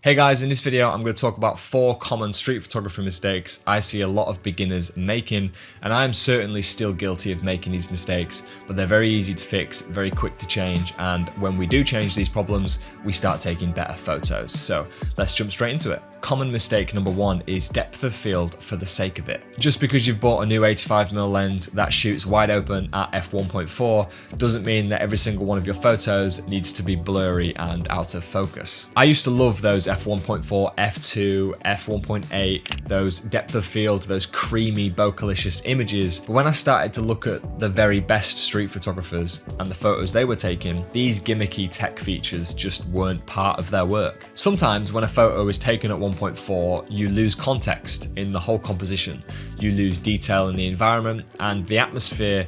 Hey guys, in this video I'm going to talk about 4 common street photography mistakes I see a lot of beginners making, and I am certainly still guilty of making these mistakes, but they're very easy to fix, very quick to change, and when we do change these problems, we start taking better photos. So let's jump straight into it. Common mistake number 1 is depth of field for the sake of it. Just because you've bought a new 85mm lens that shoots wide open at f1.4 doesn't mean that every single one of your photos needs to be blurry and out of focus. I used to love those f1.4, f2, f1.8, those depth of field, those creamy, bokeh-licious images, but when I started to look at the very best street photographers and the photos they were taking, these gimmicky tech features just weren't part of their work. Sometimes when a photo is taken at 1.4, you lose context in the whole composition, you lose detail in the environment, and the atmosphere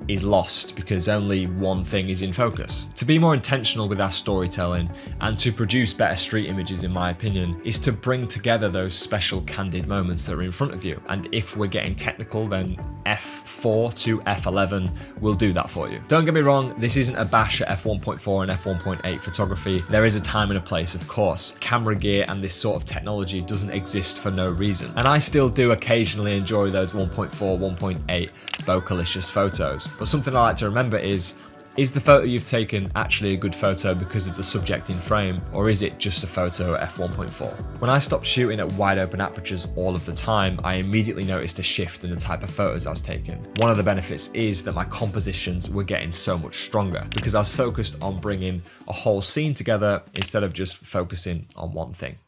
is lost because only one thing is in focus. To be more intentional with our storytelling and to produce better street images, in my opinion, is to bring together those special candid moments that are in front of you. And if we're getting technical, then f4 to f11 will do that for you. Don't get me wrong, this isn't a bash at f1.4 and f1.8 photography. There is a time and a place, of course. Camera gear and this sort of technology doesn't exist for no reason. And I still do occasionally enjoy those 1.4, 1.8 bokeh-licious photos. But something I like to remember is the photo you've taken actually a good photo because of the subject in frame, or is it just a photo at f1.4? When I stopped shooting at wide open apertures all of the time, I immediately noticed a shift in the type of photos I was taking. One of the benefits is that my compositions were getting so much stronger because I was focused on bringing a whole scene together instead of just focusing on one thing.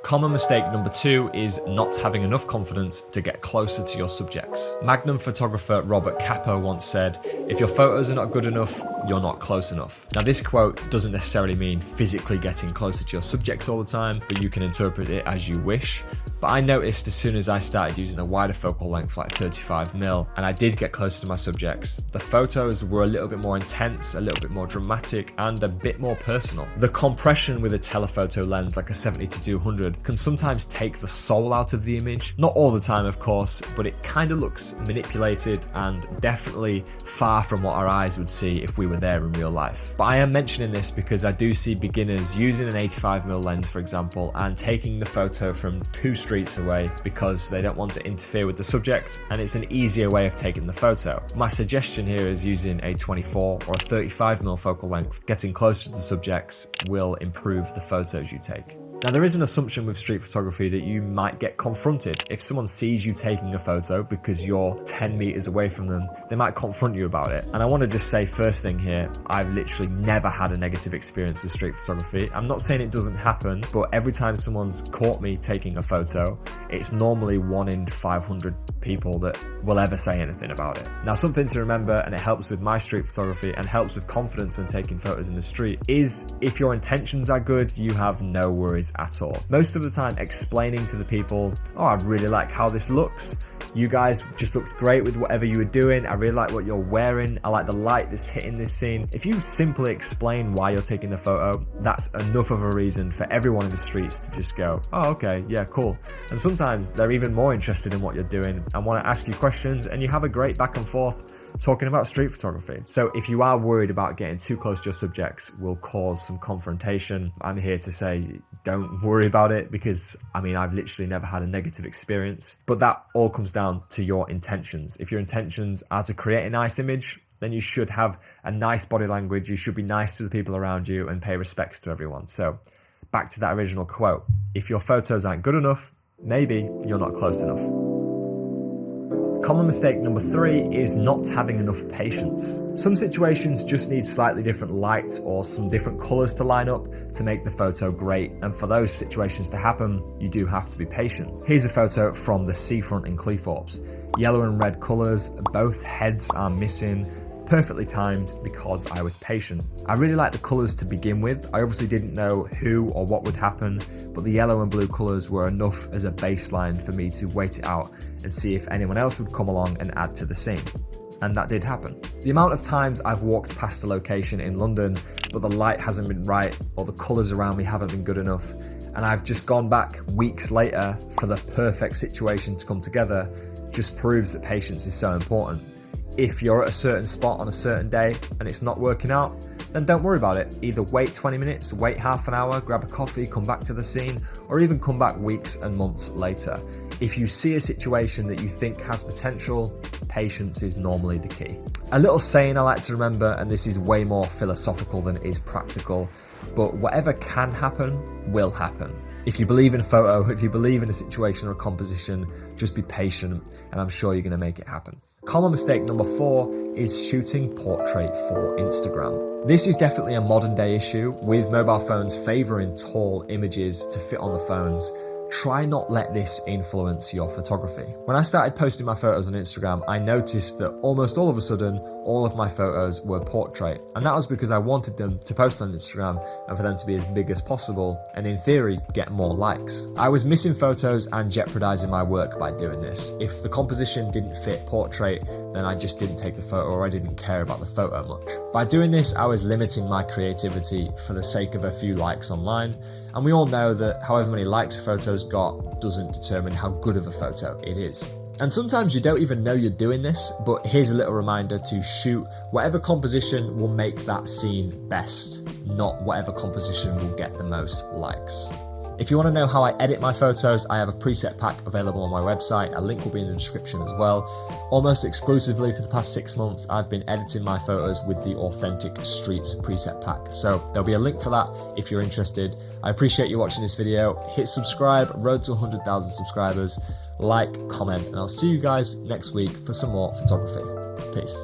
Common mistake number 2 is not having enough confidence to get closer to your subjects. Magnum photographer Robert Capa once said, "If your photos are not good enough, you're not close enough." Now this quote doesn't necessarily mean physically getting closer to your subjects all the time, but you can interpret it as you wish. But I noticed as soon as I started using a wider focal length like 35mm and I did get closer to my subjects, the photos were a little bit more intense, a little bit more dramatic, and a bit more personal. The compression with a telephoto lens like a 70-200 can sometimes take the soul out of the image. Not all the time, of course, but it kind of looks manipulated and definitely far from what our eyes would see if we were there in real life. But I am mentioning this because I do see beginners using an 85mm lens, for example, and taking the photo from 2 streets away because they don't want to interfere with the subject, and it's an easier way of taking the photo. My suggestion here is using a 24 or a 35mm focal length. Getting closer to the subjects will improve the photos you take. Now there is an assumption with street photography that you might get confronted. If someone sees you taking a photo because you're 10 meters away from them, they might confront you about it. And I want to just say first thing here, I've literally never had a negative experience with street photography. I'm not saying it doesn't happen, but every time someone's caught me taking a photo, it's normally 1 in 500 people that will ever say anything about it. Now something to remember, and it helps with my street photography and helps with confidence when taking photos in the street, is if your intentions are good, you have no worries at all. Most of the time explaining to the people, "Oh, I really like how this looks. You guys just looked great with whatever you were doing. I really like what you're wearing. I like the light that's hitting this scene." If you simply explain why you're taking the photo, that's enough of a reason for everyone in the streets to just go, "Oh, okay, yeah, cool." And sometimes they're even more interested in what you're doing and want to ask you questions, and you have a great back and forth talking about street photography. So if you are worried about getting too close to your subjects will cause some confrontation, I'm here to say don't worry about it, because I've literally never had a negative experience. But that all comes down to your intentions. If your intentions are to create a nice image, then you should have a nice body language, you should be nice to the people around you and pay respects to everyone. So back to that original quote, if your photos aren't good enough, maybe you're not close enough. Common mistake number 3 is not having enough patience. Some situations just need slightly different light or some different colours to line up to make the photo great, and for those situations to happen, you do have to be patient. Here's a photo from the seafront in Cleethorpes. Yellow and red colours, both heads are missing, perfectly timed because I was patient. I really liked the colours to begin with. I obviously didn't know who or what would happen, but the yellow and blue colours were enough as a baseline for me to wait it out and see if anyone else would come along and add to the scene. And that did happen. The amount of times I've walked past a location in London, but the light hasn't been right or the colours around me haven't been good enough, and I've just gone back weeks later for the perfect situation to come together, just proves that patience is so important. If you're at a certain spot on a certain day and it's not working out, then don't worry about it. Either wait 20 minutes, wait half an hour, grab a coffee, come back to the scene, or even come back weeks and months later. If you see a situation that you think has potential, patience is normally the key. A little saying I like to remember, and this is way more philosophical than it is practical, but whatever can happen, will happen. If you believe in photo, if you believe in a situation or a composition, just be patient, and I'm sure you're going to make it happen. Common mistake number 4 is shooting portrait for Instagram. This is definitely a modern day issue, with mobile phones favouring tall images to fit on the phones. Try not let this influence your photography. When I started posting my photos on Instagram, I noticed that almost all of a sudden, all of my photos were portrait. And that was because I wanted them to post on Instagram and for them to be as big as possible and in theory, get more likes. I was missing photos and jeopardizing my work by doing this. If the composition didn't fit portrait, then I just didn't take the photo or I didn't care about the photo much. By doing this, I was limiting my creativity for the sake of a few likes online. And we all know that however many likes a photo's got doesn't determine how good of a photo it is. And sometimes you don't even know you're doing this, but here's a little reminder to shoot whatever composition will make that scene best, not whatever composition will get the most likes. If you want to know how I edit my photos, I have a preset pack available on my website. A link will be in the description as well. Almost exclusively for the past 6 months, I've been editing my photos with the Authentic Streets preset pack. So there'll be a link for that if you're interested. I appreciate you watching this video. Hit subscribe, road to 100,000 subscribers, like, comment, and I'll see you guys next week for some more photography. Peace.